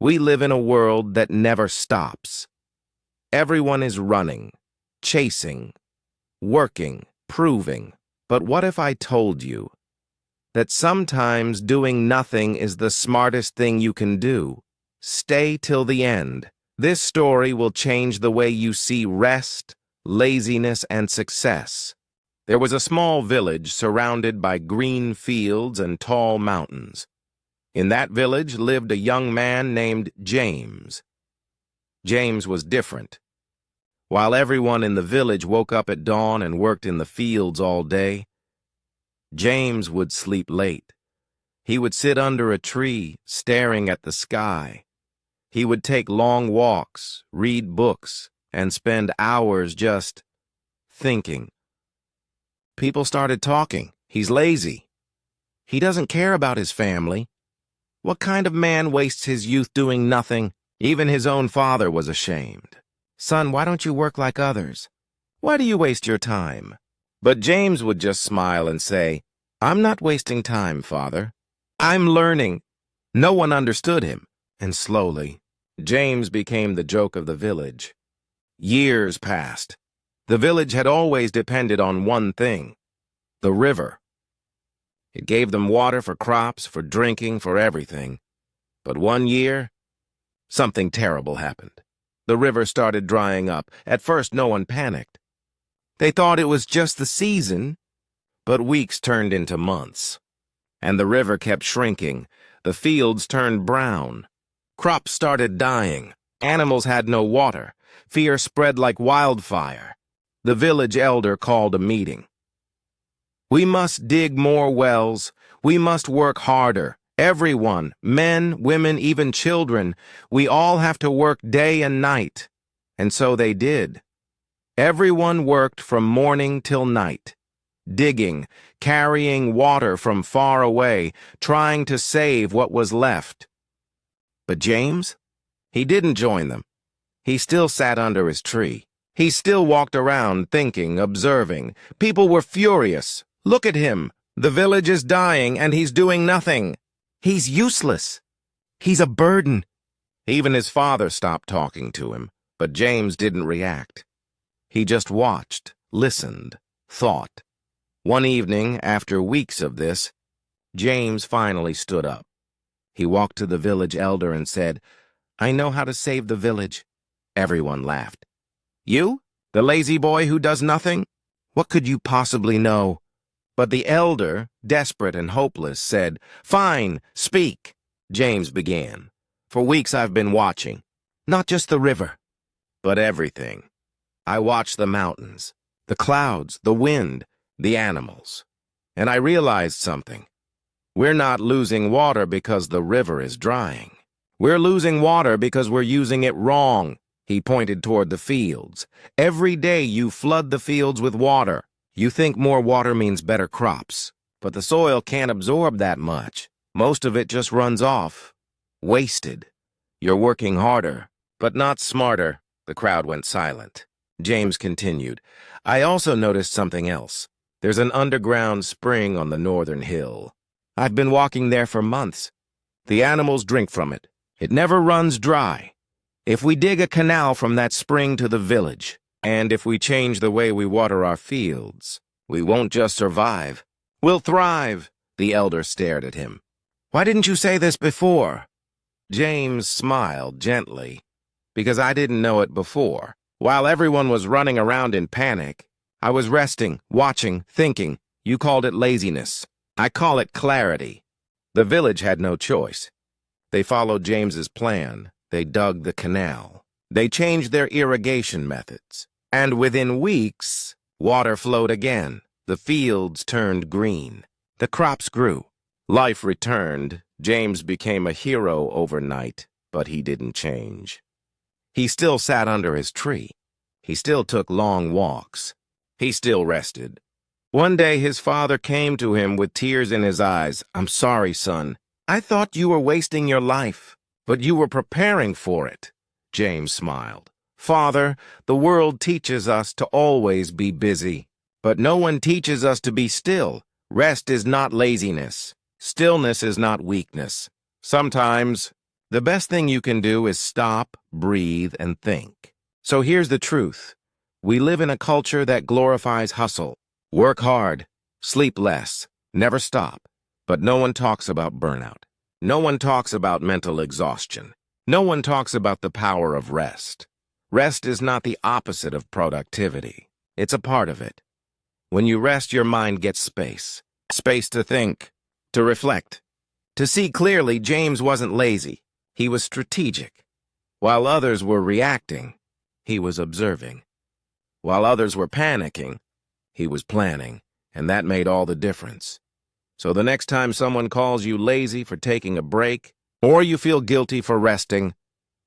We live in a world that never stops. Everyone is running, chasing, working, proving. But what if I told you that sometimes doing nothing is the smartest thing you can do? Stay till the end. This story will change the way you see rest, laziness, and success. There was a small village surrounded by green fields and tall mountains. In that village lived a young man named James. James was different. While everyone in the village woke up at dawn and worked in the fields all day, James would sleep late. He would sit under a tree, staring at the sky. He would take long walks, read books, and spend hours just thinking. People started talking. He's lazy. He doesn't care about his family. What kind of man wastes his youth doing nothing? Even his own father was ashamed. Son, why don't you work like others? Why do you waste your time? But James would just smile and say, I'm not wasting time, Father. I'm learning. No one understood him. And slowly, James became the joke of the village. Years passed. The village had always depended on one thing, the river. It gave them water for crops, for drinking, for everything. But one year, something terrible happened. The river started drying up. At first, no one panicked. They thought it was just the season, but weeks turned into months. And the river kept shrinking. The fields turned brown. Crops started dying. Animals had no water. Fear spread like wildfire. The village elder called a meeting. We must dig more wells. We must work harder. Everyone, men, women, even children, we all have to work day and night. And so they did. Everyone worked from morning till night, digging, carrying water from far away, trying to save what was left. But James? He didn't join them. He still sat under his tree. He still walked around thinking, observing. People were furious. Look at him. The village is dying and he's doing nothing. He's useless. He's a burden. Even his father stopped talking to him, but James didn't react. He just watched, listened, thought. One evening, after weeks of this, James finally stood up. He walked to the village elder and said, I know how to save the village. Everyone laughed. You? The lazy boy who does nothing? What could you possibly know? But the elder, desperate and hopeless, said, Fine, speak. James began. For weeks I've been watching. Not just the river, but everything. I watched the mountains, the clouds, the wind, the animals. And I realized something. We're not losing water because the river is drying. We're losing water because we're using it wrong. He pointed toward the fields. Every day you flood the fields with water. You think more water means better crops, but the soil can't absorb that much. Most of it just runs off, wasted. You're working harder, but not smarter. The crowd went silent. James continued, I also noticed something else. There's an underground spring on the northern hill. I've been walking there for months. The animals drink from it. It never runs dry. If we dig a canal from that spring to the village, and if we change the way we water our fields, we won't just survive. We'll thrive. The elder stared at him. Why didn't you say this before? James smiled gently. Because I didn't know it before. While everyone was running around in panic, I was resting, watching, thinking. You called it laziness. I call it clarity. The village had no choice. They followed James's plan. They dug the canal. They changed their irrigation methods. And within weeks, water flowed again. The fields turned green. The crops grew. Life returned. James became a hero overnight, but he didn't change. He still sat under his tree. He still took long walks. He still rested. One day his father came to him with tears in his eyes. I'm sorry, son. I thought you were wasting your life, but you were preparing for it. James smiled. Father, the world teaches us to always be busy, but no one teaches us to be still. Rest is not laziness. Stillness is not weakness. Sometimes The best thing you can do is stop, breathe, and think. So here's the truth. We live in a culture that glorifies hustle. Work hard, sleep less, never stop. But no one talks about burnout. No one talks about mental exhaustion. No one talks about the power of rest. Rest is not the opposite of productivity. It's a part of it. When you rest, your mind gets space. Space to think, to reflect. To see clearly, James wasn't lazy. He was strategic. While others were reacting, he was observing. While others were panicking, he was planning, and that made all the difference. So the next time someone calls you lazy for taking a break, or you feel guilty for resting,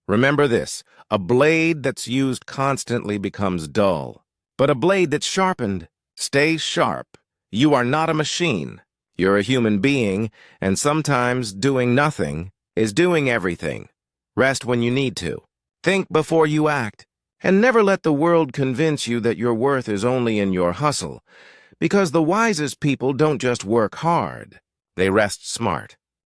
remember this: a blade that's used constantly becomes dull, but a blade that's sharpened stays sharp. You are not a machine. You're a human being, and sometimes doing nothing is doing everything. Rest when you need to. Think before you act. And never let the world convince you that your worth is only in your hustle, because the wisest people don't just work hard. They rest smart.